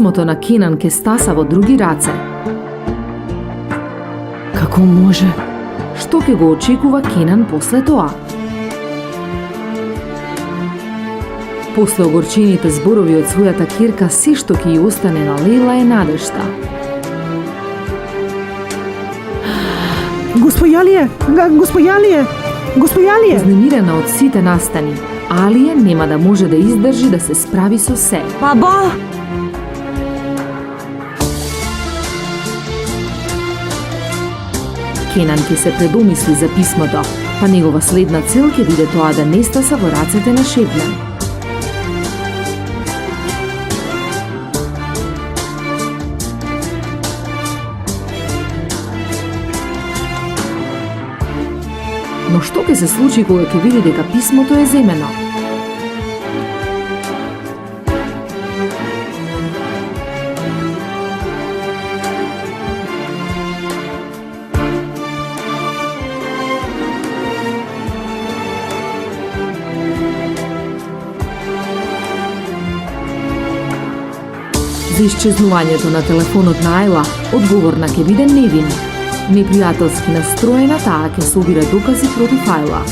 писмото на Кенан ке стаса во други раце. Како може? Што ќе го очекува Кенан после тоа? После огорчените зборови од својата ќерка, се што ќе ја остане на Лейла е надежта. Госпојалие! Госпојалие! Госпојалие! Изнемирена од сите настани, Алија нема да може да издржи да се справи со се. Баба! Кенан ќе се предомисли за писмото, па негова следна цел ќе биде тоа да не стаса во рацете на Шебнем. Но што ќе се случи кога ќе види дека писмото е земено? За исчезнувањето на телефонот на Ајла, одговорна ќе биде Невин. Непријателски настроена, таа ќе собира докази против Ајла.